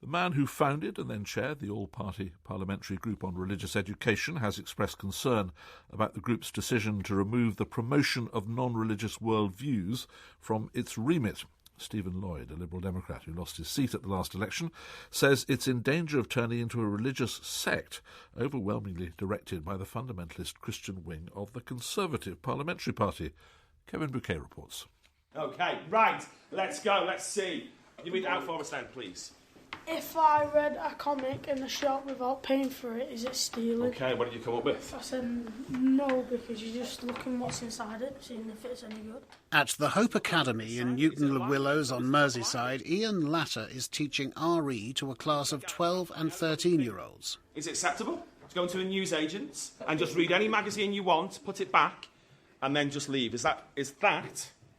The man who founded and then chaired the All Party Parliamentary Group on Religious Education has expressed concern about the group's decision to remove the promotion of non-religious worldviews from its remit. Stephen Lloyd, a Liberal Democrat who lost his seat at the last election, says it's in danger of turning into a religious sect, overwhelmingly directed by the fundamentalist Christian wing of the Conservative Parliamentary Party. Kevin Bouquet reports. OK, right, let's go, let's see. You read it out for us then, please. If I read a comic in the shop without paying for it, is it stealing? OK, what did you come up with? I said no, because you're just looking what's inside it, seeing if it's any good. At the Hope Academy in Newton-le-Willows on Merseyside, Ian Latter is teaching RE to a class of 12 and 13-year-olds. Is it acceptable to go into a newsagent and just read any magazine you want, put it back, and then just leave? Is that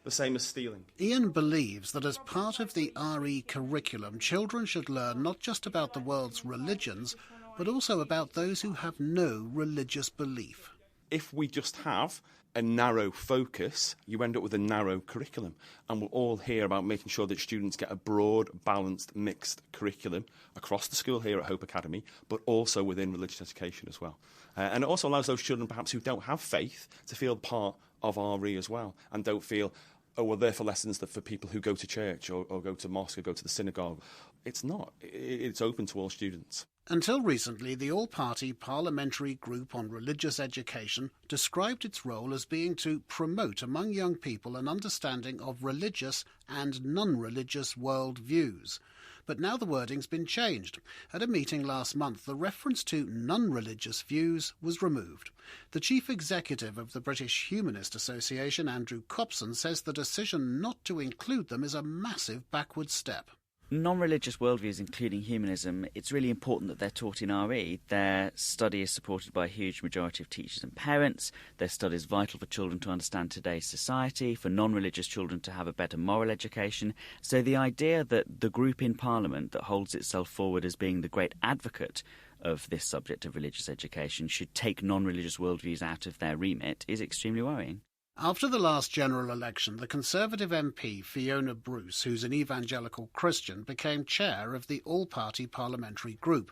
the same as stealing? Ian believes that as part of the RE curriculum, children should learn not just about the world's religions, but also about those who have no religious belief. If we just have a narrow focus, you end up with a narrow curriculum. And we'll all hear about making sure that students get a broad, balanced, mixed curriculum across the school here at Hope Academy, but also within religious education as well. And it also allows those children perhaps who don't have faith to feel part of RE as well, and don't feel, oh, well, they're for lessons that for people who go to church or go to mosque or go to the synagogue. It's not. It's open to all students. Until recently, the All Party Parliamentary Group on Religious Education described its role as being to promote among young people an understanding of religious and non-religious worldviews. But now the wording's been changed. At a meeting last month, the reference to non-religious views was removed. The Chief Executive of the British Humanist Association, Andrew Copson, says the decision not to include them is a massive backward step. Non-religious worldviews, including humanism, it's really important that they're taught in RE. Their study is supported by a huge majority of teachers and parents. Their study is vital for children to understand today's society, for non-religious children to have a better moral education. So the idea that the group in Parliament that holds itself forward as being the great advocate of this subject of religious education should take non-religious worldviews out of their remit is extremely worrying. After the last general election, the Conservative MP Fiona Bruce, who's an evangelical Christian, became chair of the All Party Parliamentary Group.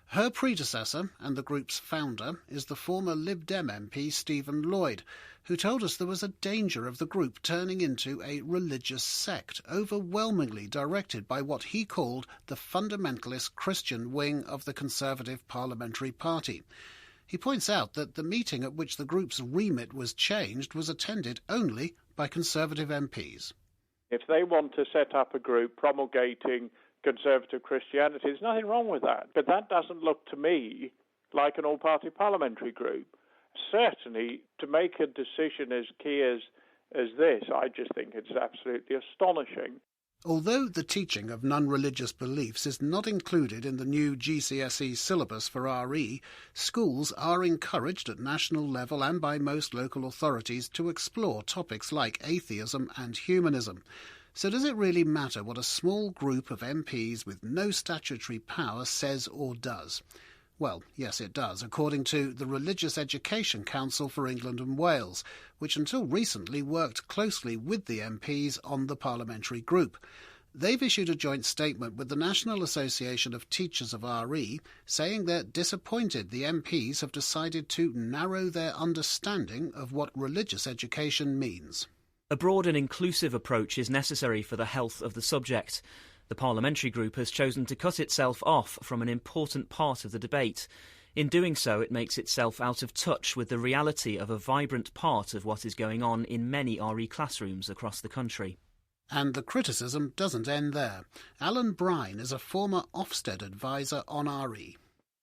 Her predecessor and the group's founder is the former Lib Dem MP Stephen Lloyd, who told us there was a danger of the group turning into a religious sect, overwhelmingly directed by what he called the fundamentalist Christian wing of the Conservative Parliamentary Party. He points out that the meeting at which the group's remit was changed was attended only by Conservative MPs. If they want to set up a group promulgating conservative Christianity, there's nothing wrong with that. But that doesn't look to me like an all-party parliamentary group. Certainly, to make a decision as key as this, I just think it's absolutely astonishing. Although the teaching of non-religious beliefs is not included in the new GCSE syllabus for RE, schools are encouraged at national level and by most local authorities to explore topics like atheism and humanism. So does it really matter what a small group of MPs with no statutory power says or does? Well, yes, it does, according to the Religious Education Council for England and Wales, which until recently worked closely with the MPs on the parliamentary group. They've issued a joint statement with the National Association of Teachers of RE, saying they're disappointed the MPs have decided to narrow their understanding of what religious education means. A broad and inclusive approach is necessary for the health of the subject. The parliamentary group has chosen to cut itself off from an important part of the debate. In doing so, it makes itself out of touch with the reality of a vibrant part of what is going on in many RE classrooms across the country. And the criticism doesn't end there. Alan Brine is a former Ofsted advisor on RE.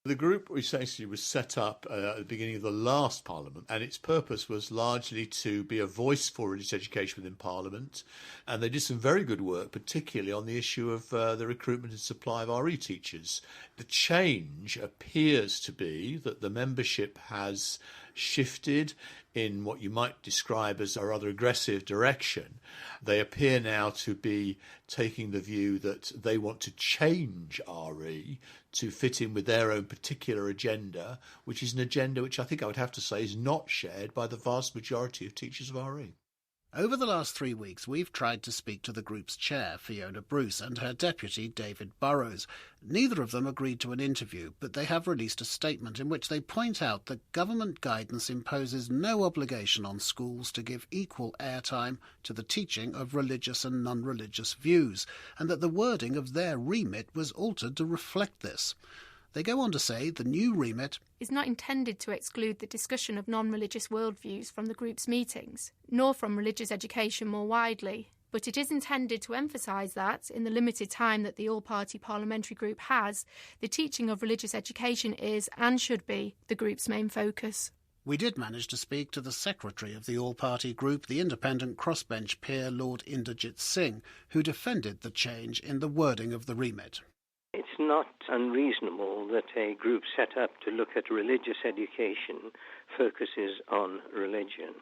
The group essentially was set up at the beginning of the last Parliament, and its purpose was largely to be a voice for religious education within Parliament. And they did some very good work, particularly on the issue of the recruitment and supply of RE teachers. The change appears to be that the membership has shifted in what you might describe as a rather aggressive direction. They appear now to be taking the view that they want to change RE to fit in with their own particular agenda, which is an agenda which I think I would have to say is not shared by the vast majority of teachers of RE. Over the last 3 weeks, we've tried to speak to the group's chair, Fiona Bruce, and her deputy, David Burrows. Neither of them agreed to an interview, but they have released a statement in which they point out that government guidance imposes no obligation on schools to give equal airtime to the teaching of religious and non-religious views, and that the wording of their remit was altered to reflect this. They go on to say the new remit is not intended to exclude the discussion of non-religious worldviews from the group's meetings, nor from religious education more widely, but it is intended to emphasise that, in the limited time that the All Party Parliamentary Group has, the teaching of religious education is, and should be, the group's main focus. We did manage to speak to the secretary of the All Party Group, the independent crossbench peer Lord Inderjit Singh, who defended the change in the wording of the remit. It's not unreasonable that a group set up to look at religious education focuses on religion.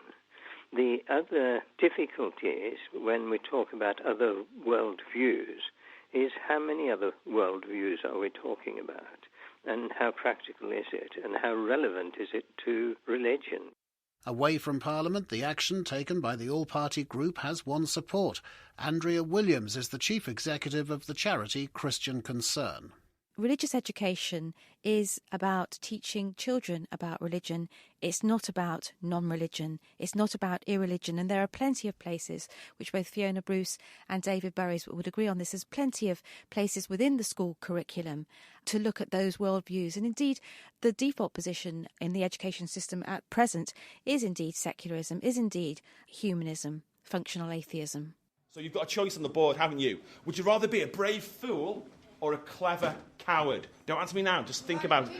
The other difficulty is, when we talk about other worldviews, is how many other worldviews are we talking about? And how practical is it? And how relevant is it to religion? Away from Parliament, the action taken by the All Party Group has won support. Andrea Williams is the Chief Executive of the charity Christian Concern. Religious education is about teaching children about religion. It's not about non-religion. It's not about irreligion. And there are plenty of places, which both Fiona Bruce and David Burrows would agree on this, there's plenty of places within the school curriculum to look at those worldviews. And indeed, the default position in the education system at present is indeed secularism, is indeed humanism, functional atheism. So you've got a choice on the board, haven't you? Would you rather be a brave fool or a clever coward? Don't answer me now, just think about it.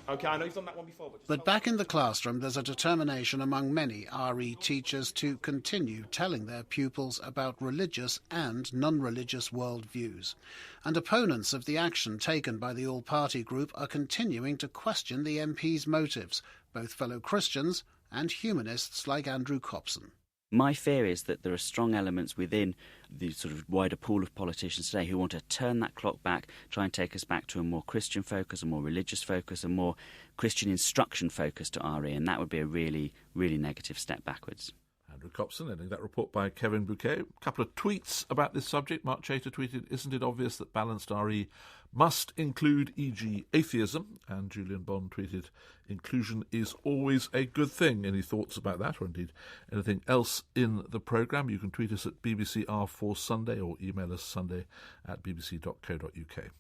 OK, I know you've done that one before. But back in the classroom, there's a determination among many RE teachers to continue telling their pupils about religious and non-religious worldviews. And opponents of the action taken by the All Party Group are continuing to question the MP's motives, both fellow Christians and humanists like Andrew Copson. My fear is that there are strong elements within the sort of wider pool of politicians today who want to turn that clock back, try and take us back to a more Christian focus, a more religious focus, a more Christian instruction focus to RE, and that would be a really, really negative step backwards. Andrew Copson, ending that report by Kevin Bouquet. A couple of tweets about this subject. Mark Chater tweeted, "Isn't it obvious that balanced RE must include, e.g. atheism?" And Julian Bond tweeted, "Inclusion is always a good thing." Any thoughts about that, or indeed anything else in the programme? You can tweet us at BBC R4 Sunday or email us sunday@bbc.co.uk.